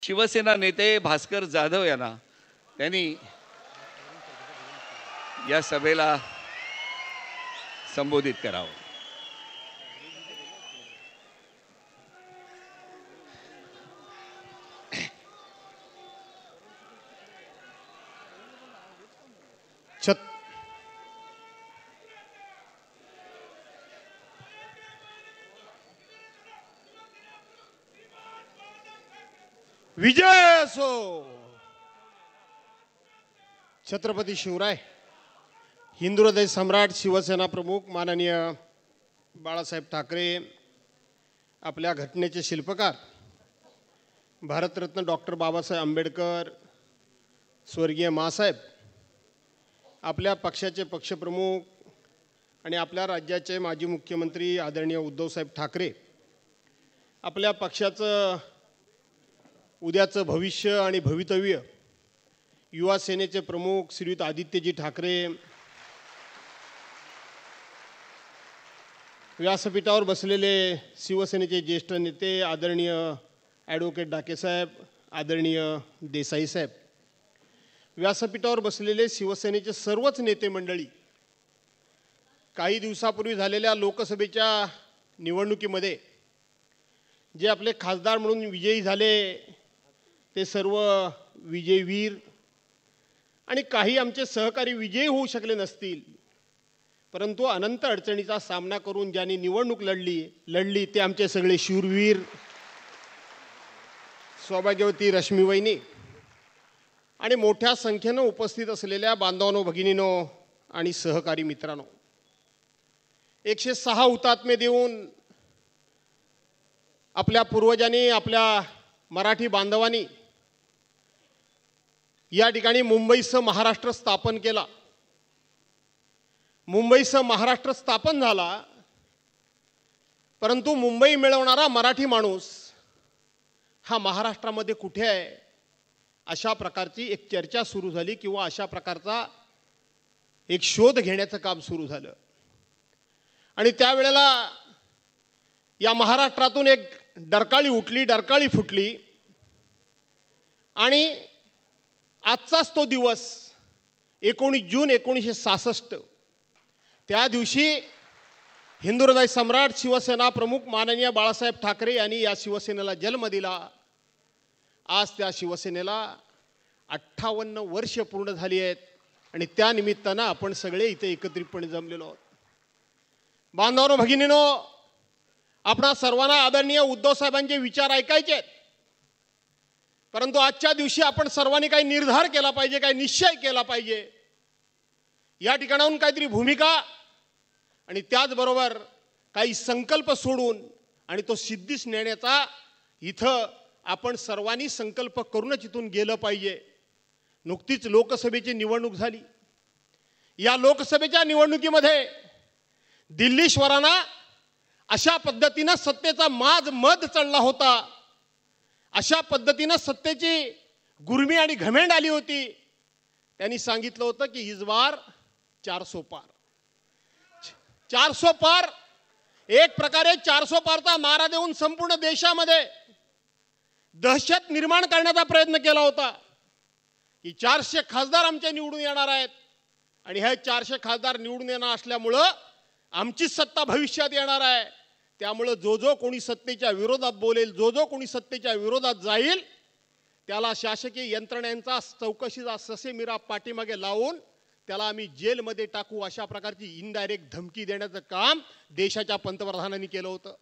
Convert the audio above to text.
शिवसेना नेते भास्कर जाधव यांना त्यांनी या सभेला संबोधित करावं। विजय असो। छत्रपती शिवराय, हिंदू हृदय सम्राट, शिवसेना प्रमुख माननीय बाळासाहेब ठाकरे, आपल्या घटनेचे शिल्पकार भारतरत्न डॉक्टर बाबासाहेब आंबेडकर, स्वर्गीय मासाहेब, आपल्या पक्षाचे पक्षप्रमुख आणि आपल्या राज्याचे माजी मुख्यमंत्री आदरणीय उद्धवसाहेब ठाकरे, आपल्या पक्षाचं उद्याचं भविष्य आणि भवितव्य युवा सेनेचे प्रमुख श्रीयुत आदित्यजी ठाकरे, व्यासपीठावर बसलेले शिवसेनेचे ज्येष्ठ नेते आदरणीय ॲडव्होकेट डाकेसाहेब, आदरणीय देसाई साहेब, व्यासपीठावर बसलेले शिवसेनेचे सर्वच नेते मंडळी, काही दिवसापूर्वी झालेल्या लोकसभेच्या निवडणुकीमध्ये जे आपले खासदार म्हणून विजयी झाले ते सर्व विजयवीर आणि काही आमचे सहकारी विजयी होऊ शकले नसतील, परंतु अनंत अडचणीचा सामना करून ज्यांनी निवडणूक लढली ते आमचे सगळे शूरवीर, सौभाग्यवती रश्मीवहिनी आणि मोठ्या संख्येनं उपस्थित असलेल्या बांधवांनो, भगिनींनो आणि सहकारी मित्रांनो, 106 हुतात्मे देऊन आपल्या पूर्वजांनी, आपल्या मराठी बांधवांनी या ठिकाणी मुंबईसह महाराष्ट्र स्थापन केला। मुंबईसह महाराष्ट्र स्थापन झाला, परंतु मुंबई मिळवणारा मराठी माणूस हा महाराष्ट्रामध्ये कुठे आहे, अशा प्रकारची एक चर्चा सुरू झाली किंवा अशा प्रकारचा एक शोध घेण्याचं काम सुरू झालं। आणि त्यावेळेला या महाराष्ट्रातून एक डरकाळी उठली, डरकाळी फुटली आणि आजचाच तो दिवस 19 जून 1966, त्या दिवशी हिंदू हृदय सम्राट, शिवसेना प्रमुख माननीय बाळासाहेब ठाकरे यांनी या शिवसेनेला जन्म दिला। आज त्या शिवसेनेला 58 वर्ष पूर्ण झाली आहेत आणि त्या निमित्तानं आपण सगळे इथे एकत्रितपणे जमलेलो आहोत। बांधवांनो, भगिनींनो, आपणा सर्वांना आदरणीय उद्धव साहेबांचे विचार ऐकायचे आहेत, परंतु आजच्या दिवशी आपण सर्वांनी काही निर्धार केला पाहिजे, काही निश्चय केला पाहिजे। या ठिकाणाहून काहीतरी भूमिका आणि त्याचबरोबर काही संकल्प सोडून आणि तो सिद्धीस नेण्याचा इथं आपण सर्वांनी संकल्प करूनच इथून गेलं पाहिजे। नुकतीच लोकसभेची निवडणूक झाली। या लोकसभेच्या निवडणुकीमध्ये दिल्लीश्वरांना अशा पद्धतीनं सत्तेचा मद चढला होता, अशा पद्धतीनं सत्तेची गुर्मी आणि घमेंड आली होती। त्यांनी सांगितलं होतं की इस बार 400 पार, 400 पार, एक प्रकारे 400 पारचा नारा देऊन संपूर्ण देशामध्ये दहशत निर्माण करण्याचा प्रयत्न केला होता की 400 खासदार आमचे निवडून येणार आहेत आणि हे 400 खासदार निवडून येणार असल्यामुळं आमची सत्ता भविष्यात येणार आहे। त्यामुळे जो कोणी सत्तेच्या विरोधात बोलेल, जो कोणी सत्तेच्या विरोधात जाईल, त्याला शासकीय यंत्रणेचा चौकशीचा ससेमिरा पाठीमागे लावून त्याला आम्ही जेलमध्ये टाकू, अशा प्रकारची इनडायरेक्ट धमकी देण्याचं काम देशाच्या पंतप्रधानांनी केलं होतं।